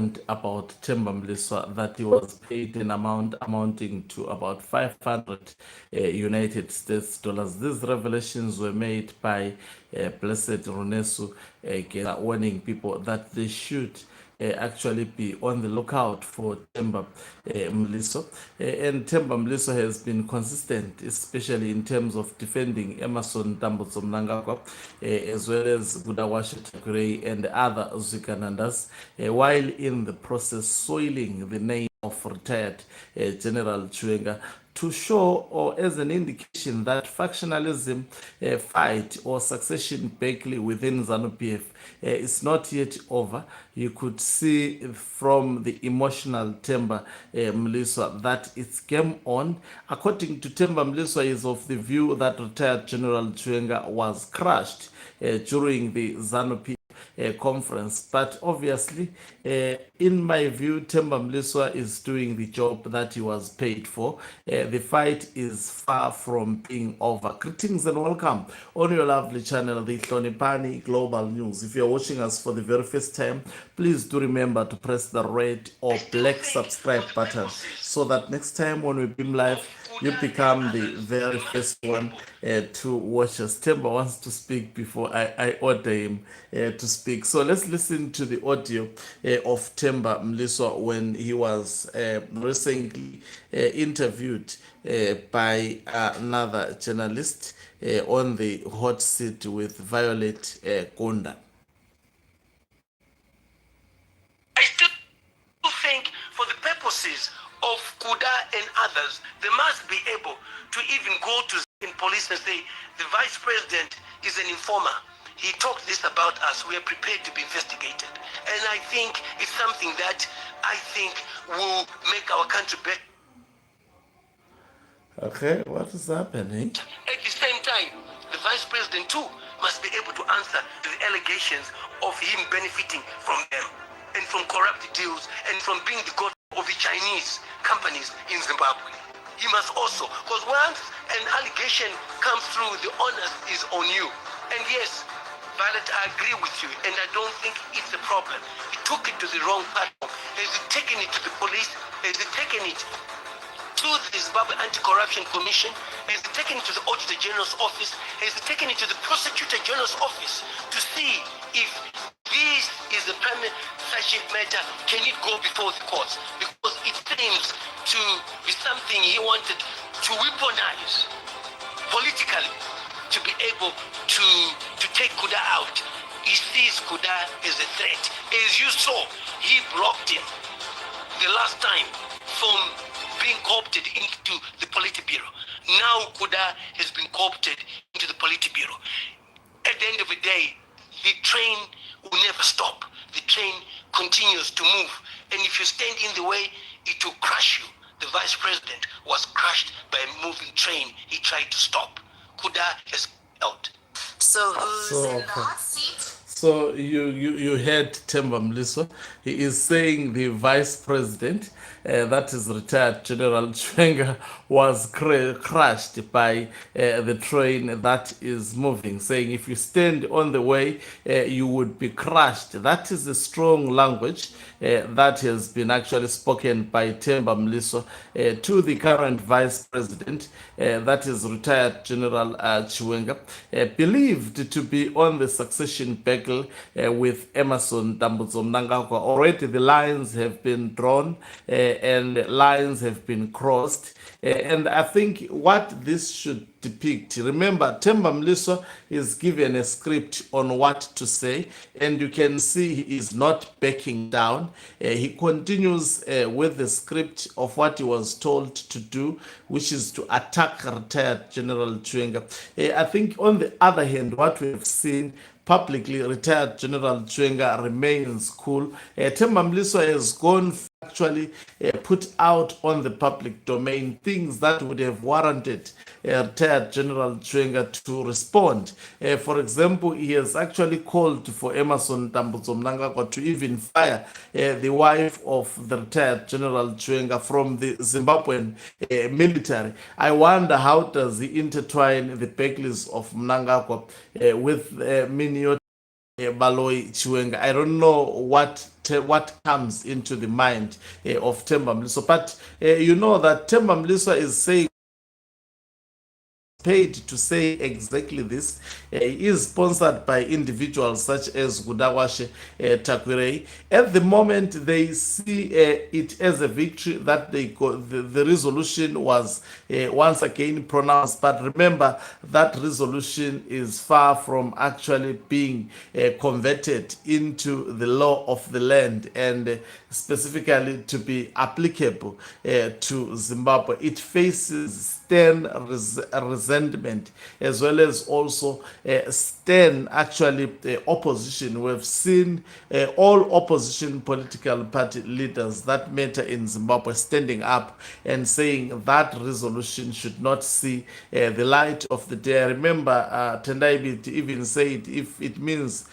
account about Temba Mliswa that he was paid an amount amounting to about 500 United States dollars. These revelations were made by Blessed Runesu, warning people that they should actually be on the lookout for Temba Mliswa. And Temba Mliswa has been consistent, especially in terms of defending Emerson Tambutso Mnangagwa, as well as Budawasha Takurei and other Zikanandas, while in the process soiling the name of retired General Chiwenga, to show or as an indication that factionalism fight or succession battle within ZANU PF is not yet over. You could see from the emotional Temba Mliswa that it's game on. According to Temba Mliswa, is of the view that retired General Chiwenga was crushed during the ZANU PF conference, but obviously in my view Temba Mliswa is doing the job that he was paid for. The fight is far from being over. Greetings and welcome on your lovely channel, the Hlonipani Global News. If you're watching us for the very first time, please do remember to press the red or black subscribe button so that next time when we beam live, you become the very first one to watch us. Temba wants to speak before I order him to speak. So let's listen to the audio of Temba Mliswa when he was recently interviewed by another journalist on the hot seat with Violet Konda. I still think for the purposes of Kuda and others, they must be able to even go to the police and say, the vice president is an informer. He talked this about us. We are prepared to be investigated. And I think it's something that I think will make our country better. Okay, what is happening? At the same time, the vice president too must be able to answer to the allegations of him benefiting from them and from corrupt deals and from being the god of the Chinese companies in Zimbabwe. He must also, because once an allegation comes through, the onus is on you. And yes, Violet, I agree with you, and I don't think it's a problem. He took it to the wrong platform. Has he taken it to the police? Has he taken it to the Zimbabwe Anti-Corruption Commission? Has he taken it to the Auditor General's office? Has he taken it to the Prosecutor General's office to see if this is a primary flagship matter? Can it go before the courts? Because it seems to be something he wanted to weaponize politically to be able to take Kuda out. He sees Kuda as a threat. As you saw, he blocked him the last time from being co-opted into the Politburo. Now Kuda has been co-opted into the Politburo. At the end of the day, the train will never stop. The train continues to move. And if you stand in the way, it will crush you. The vice president was crushed by a moving train he tried to stop. Kuda has out. So who's in the hot seat? So you heard Temba Mliswa. He is saying the vice president, that is retired General Chiwenga, was crushed by the train that is moving, saying if you stand on the way, you would be crushed. That is a strong language that has been actually spoken by Temba Mliswa to the current vice president, that is retired General Chiwenga, believed to be on the succession battle with Emerson Tambutso Mnangagwa. Already the lines have been drawn and lines have been crossed. And I think what this should depict, remember, Temba Mliswa is given a script on what to say, and you can see he is not backing down. He continues with the script of what he was told to do, which is to attack retired General Chiwenga. I think on the other hand, what we have seen publicly, retired General Chiwenga remains cool. Temba Mliswa has gone actually put out on the public domain things that would have warranted retired General Chiwenga to respond. For example, he has actually called for Emerson Tambutso Mnangagwa to even fire the wife of the retired General Chiwenga from the Zimbabwean military. I wonder how does he intertwine the battles of Mnangagwa with many Baloyi Chiwenga. I don't know what comes into the mind of Temba Mliswa, but you know that Temba Mliswa is saying paid to say exactly this. He is sponsored by individuals such as Gudawashe Takwirei. At the moment, they see it as a victory that the resolution was once again pronounced. But remember, that resolution is far from actually being converted into the law of the land and specifically to be applicable to Zimbabwe. It faces stern resentment as well as also stern actually opposition. We've seen all opposition political party leaders that matter in Zimbabwe standing up and saying that resolution should not see the light of the day. I remember Tendai Biti even said if it means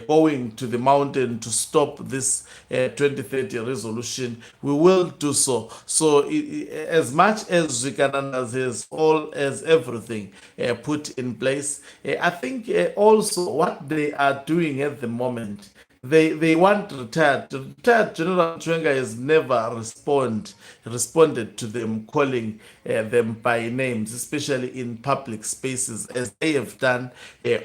going to the mountain to stop this 2030 resolution, we will do so. So as much as we can understand all as everything put in place, I think also what they are doing at the moment, they want retired. Retired General Chiwenga has never responded to them calling them by names, especially in public spaces, as they have done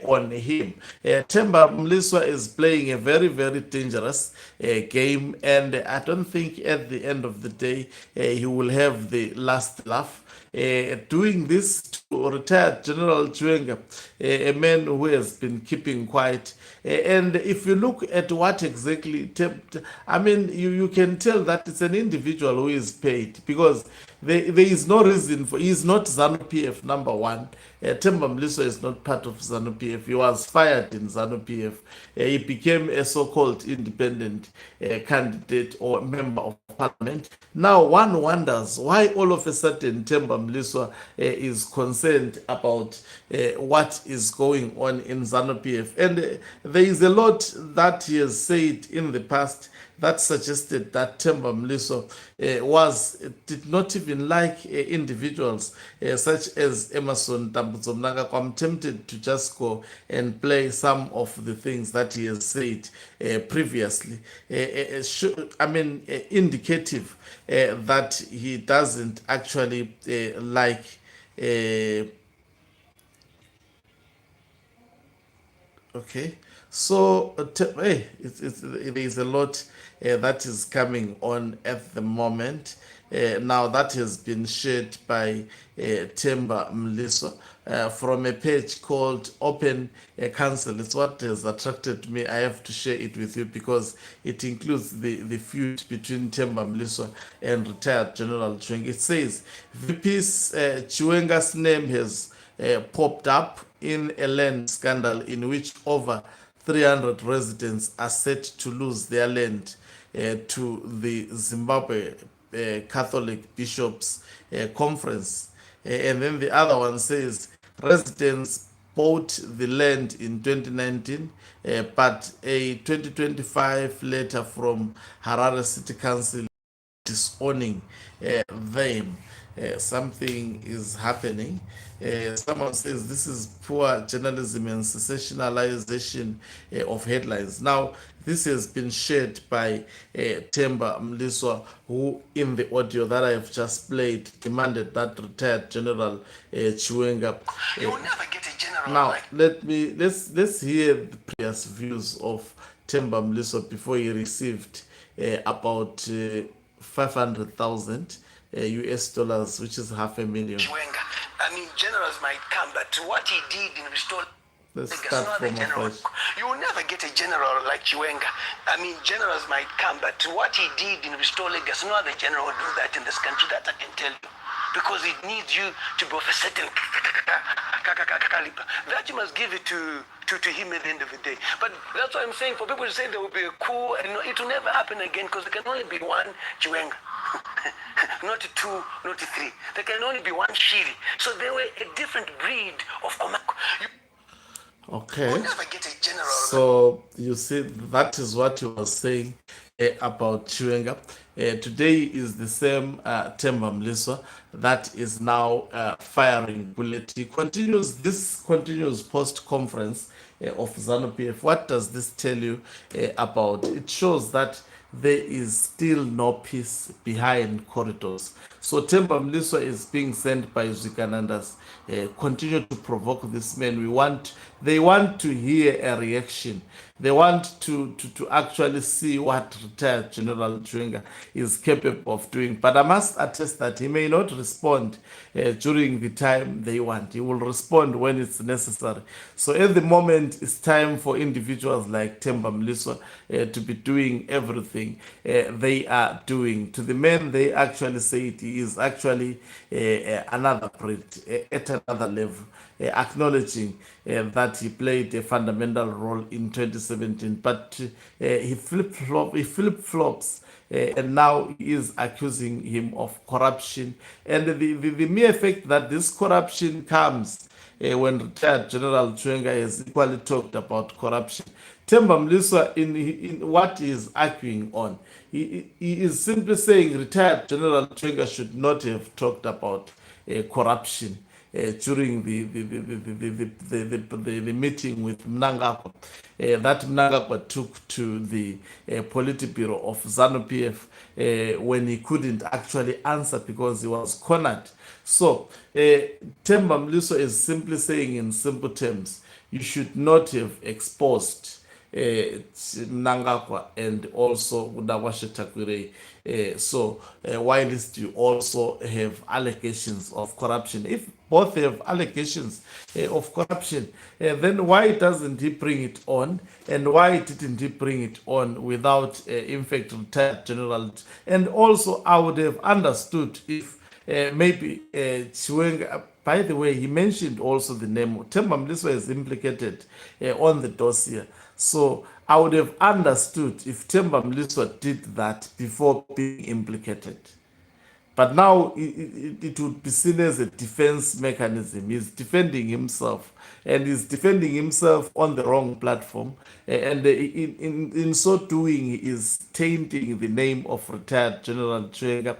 on him. Temba Mliswa is playing a very, very dangerous game, and I don't think at the end of the day he will have the last laugh. Doing this to retired General Chiwenga, a man who has been keeping quiet. And if you look at what exactly, I mean, you can tell that it's an individual who is paid because there is no reason for, he's not ZANU PF number one. Temba Mliswa is not part of ZANU PF. He was fired in ZANU PF. He became a so-called independent candidate or member of parliament. Now one wonders why all of a sudden Temba Mliswa is concerned about what is going on in ZANU PF. And there is a lot that he has said in the past that suggested that Temba Mliswa did not even like individuals such as Emerson Tambuzomnanga. I'm tempted to just go and play some of the things that he has said previously. Indicative that he doesn't actually like. Okay, so it is a lot that is coming on at the moment. Now that has been shared by Temba Mliswa from a page called Open Council. It's what has attracted me. I have to share it with you because it includes the feud between Temba Mliswa and retired General Chiwenga. It says VP's Chiwenga's name has popped up in a land scandal in which over 300 residents are set to lose their land to the Zimbabwe Catholic Bishops Conference. And then the other one says residents bought the land in 2019, but a 2025 letter from Harare City Council disowning them. Something is happening. Someone says this is poor journalism and sensationalization of headlines. Now, this has been shared by Temba Mliswa, who, in the audio that I have just played, demanded that retired General Chiwenga. You will never get a general Now, like. let's hear the previous views of Temba Mliswa before he received about 500,000 US dollars, which is $500,000. Chiwenga. I mean, generals might come, but what he did in restoring Let's Legacy, start no other from general. afresh. You will never get a general like Chiwenga. I mean, generals might come, but what he did in restore legacy, no other general will do that in this country. That I can tell you, because it needs you to be of a certain caliber. That you must give it to him at the end of the day. But that's what I'm saying. For people to say there will be a coup, and it will never happen again, because there can only be one Chiwenga. Not two, not three. There can only be one Shiri. So they were a different breed of Komako. Okay. You never get a general. So you see, that is what you were saying about Chiwenga. Today is the same Temba Mliswa that is now firing bullet. This continues post conference of ZANU PF. What does this tell you about? It shows that there is still no peace behind corridors. So Temba Mliswa is being sent by Zikanandas. Continue to provoke this man. They want to hear a reaction. They want to actually see what retired General Chiwenga is capable of doing. But I must attest that he may not respond during the time they want. He will respond when it's necessary. So at the moment, it's time for individuals like Temba Mliswa to be doing everything they are doing. To the men, they actually say it is actually another breed, at another level, acknowledging that he played a fundamental role in 2017, but he flip-flops, and now he is accusing him of corruption. And the mere fact that this corruption comes when retired General Chiwenga has equally talked about corruption. Temba Mliswa, in what he is arguing on, he is simply saying retired General Chiwenga should not have talked about corruption during the meeting with Mnangagwa. That Mnangagwa took to the Politburo of ZANU PF when he couldn't actually answer because he was cornered. So Temba Mliswa is simply saying in simple terms, you should not have exposed Mnangagwa and also Kudawashe Takwire. Whilst you also have allegations of corruption, if both have allegations of corruption, then why doesn't he bring it on? And why didn't he bring it on without, in fact, retired general? And also, I would have understood if maybe Chiwenga. By the way, he mentioned also the name Temba Mliswa is implicated on the dossier. So I would have understood if Temba Mliswa did that before being implicated. But now it would be seen as a defense mechanism. He's defending himself, and he's defending himself on the wrong platform. And in so doing, he is tainting the name of retired General Chiwenga,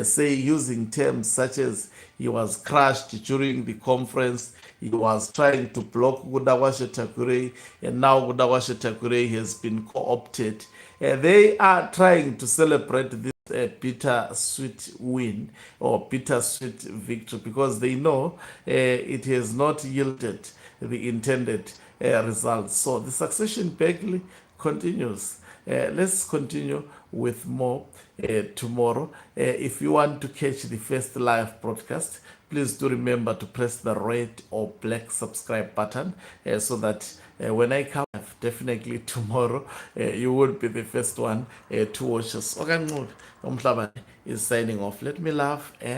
say using terms such as he was crushed during the conference, he was trying to block Kudawashe Takwire, and now Kudawashe Takwire has been co-opted. They are trying to celebrate this bitter-sweet win or bitter-sweet victory because they know it has not yielded the intended results. So the succession battle continues. Let's continue with more tomorrow. If you want to catch the first live broadcast, please do remember to press the red or black subscribe button so that when I come live, definitely tomorrow, you will be the first one to watch us. Okanqulu Umhlabane is signing off. Let me laugh and